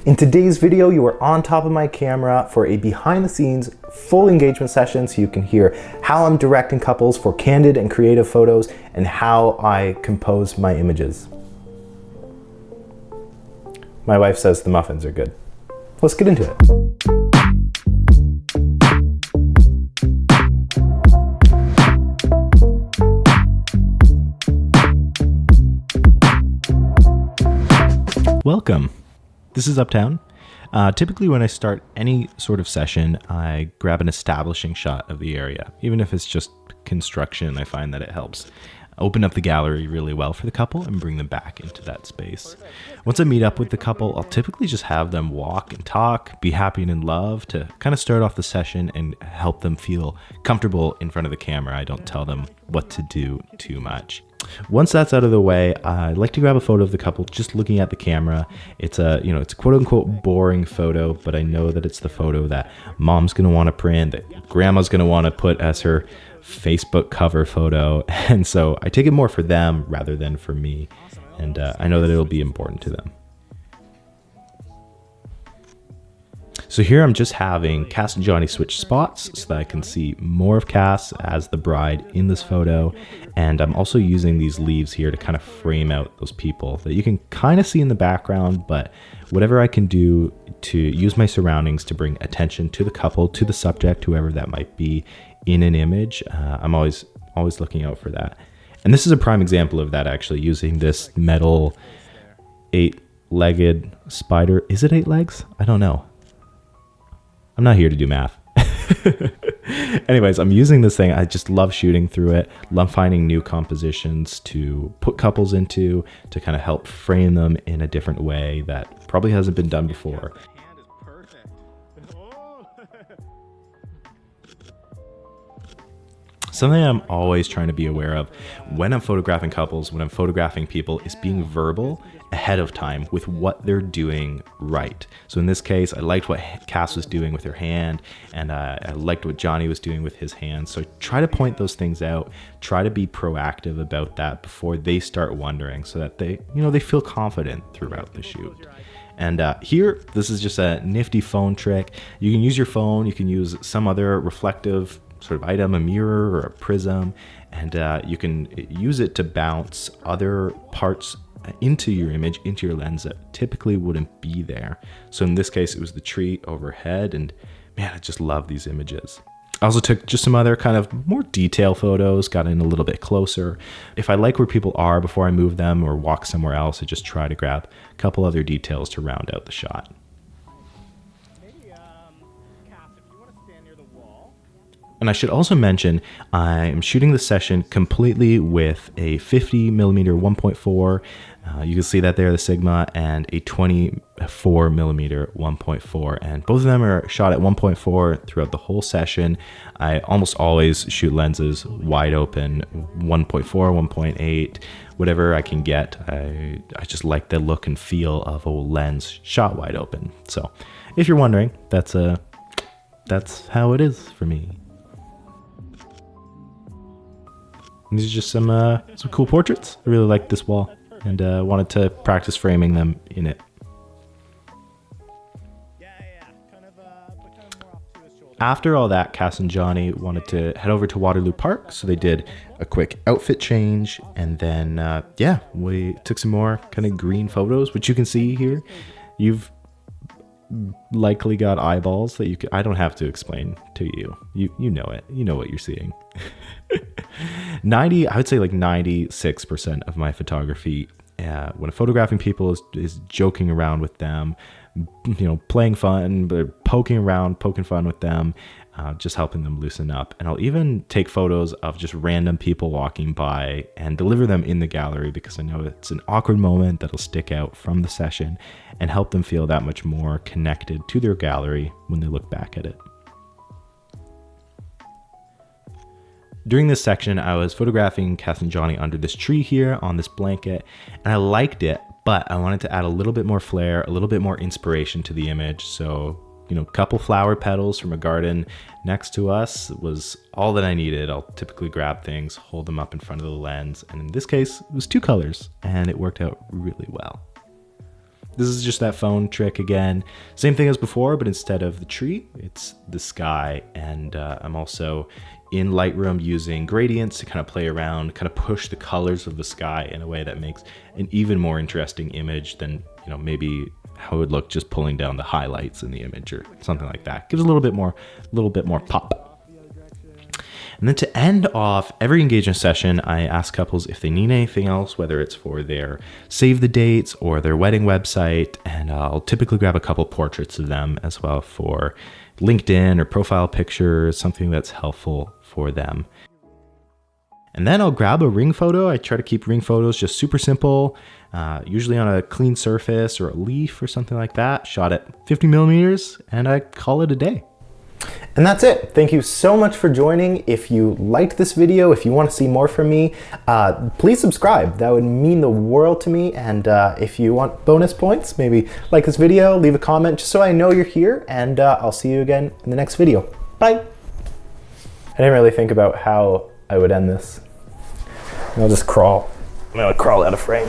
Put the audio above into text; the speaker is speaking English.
In today's video, you are on top of my camera for a behind the scenes full engagement session so you can hear how I'm directing couples for candid and creative photos and how I compose my images. My wife says the muffins are good. Let's get into it. Welcome. This is Uptown. Typically when I start any sort of session, I grab an establishing shot of the area. Even if it's just construction, I find that it helps open up the gallery really well for the couple and bring them back into that space. Once I meet up with the couple, I'll typically just have them walk and talk, be happy and in love to kind of start off the session and help them feel comfortable in front of the camera. I don't tell them what to do too much. Once that's out of the way, I like to grab a photo of the couple just looking at the camera. It's a quote unquote boring photo, but I know that it's the photo that mom's going to want to print, that grandma's going to want to put as her Facebook cover photo. And so I take it more for them rather than for me. And I know that it'll be important to them. So here I'm just having Cass and Johnny switch spots so that I can see more of Cass as the bride in this photo. And I'm also using these leaves here to kind of frame out those people that you can kind of see in the background, but whatever I can do to use my surroundings to bring attention to the couple, to the subject, whoever that might be in an image, I'm always looking out for that. And this is a prime example of that, actually, using this metal 8-legged spider. Is it 8 legs? I don't know. I'm not here to do math. Anyways, I'm using this thing. I just love shooting through it, love finding new compositions to put couples into, to kind of help frame them in a different way that probably hasn't been done before. Something I'm always trying to be aware of when I'm photographing couples, when I'm photographing people, is being verbal ahead of time with what they're doing right. So in this case, I liked what Cass was doing with her hand, and I liked what Johnny was doing with his hand. So try to point those things out, try to be proactive about that before they start wondering, so that they feel confident throughout the shoot. And here, this is just a nifty phone trick. You can use your phone, you can use some other reflective sort of item, a mirror or a prism, and you can use it to bounce other parts into your image, into your lens that typically wouldn't be there. So in this case, it was the tree overhead, and man, I just love these images. I also took just some other kind of more detail photos, got in a little bit closer. If I like where people are before I move them or walk somewhere else, I just try to grab a couple other details to round out the shot. And I should also mention, I'm shooting the session completely with a 50mm 1.4. You can see that there, the Sigma, and a 24mm 1.4. And both of them are shot at 1.4 throughout the whole session. I almost always shoot lenses wide open, 1.4, 1.8, whatever I can get. I just like the look and feel of a lens shot wide open. So if you're wondering, that's how it is for me. And these are just some cool portraits. I really like this wall and wanted to practice framing them in it. After all that, Cass and Johnny wanted to head over to Waterloo Park, so they did a quick outfit change, and then we took some more kind of green photos, which you can see here. You've likely got eyeballs that I don't have to explain to you. You know it. You know what you're seeing. I would say like 96% of my photography, when I'm photographing people, is joking around with them, playing fun, but poking fun with them, just helping them loosen up. And I'll even take photos of just random people walking by and deliver them in the gallery, because I know it's an awkward moment that'll stick out from the session and help them feel that much more connected to their gallery when they look back at it. During this section, I was photographing Cass and Johnny under this tree here on this blanket, and I liked it, but I wanted to add a little bit more flair, a little bit more inspiration to the image. So, couple flower petals from a garden next to us was all that I needed. I'll typically grab things, hold them up in front of the lens, and in this case, it was 2 colors, and it worked out really well. This is just that phone trick again. Same thing as before, but instead of the tree, it's the sky. And I'm also in Lightroom using gradients to kind of play around, kind of push the colors of the sky in a way that makes an even more interesting image than, you know, maybe how it would look just pulling down the highlights in the image or something like that. Gives a little bit more pop. And then to end off every engagement session, I ask couples if they need anything else, whether it's for their save the dates or their wedding website. And I'll typically grab a couple portraits of them as well for LinkedIn or profile pictures, something that's helpful for them. And then I'll grab a ring photo. I try to keep ring photos just super simple, usually on a clean surface or a leaf or something like that, shot at 50 millimeters, and I call it a day. And that's it. Thank you so much for joining. If you liked this video, if you want to see more from me, please subscribe. That would mean the world to me. And if you want bonus points, maybe like this video, leave a comment just so I know you're here, and I'll see you again in the next video. Bye. I didn't really think about how I would end this. I'll just crawl. I'm gonna crawl out of frame.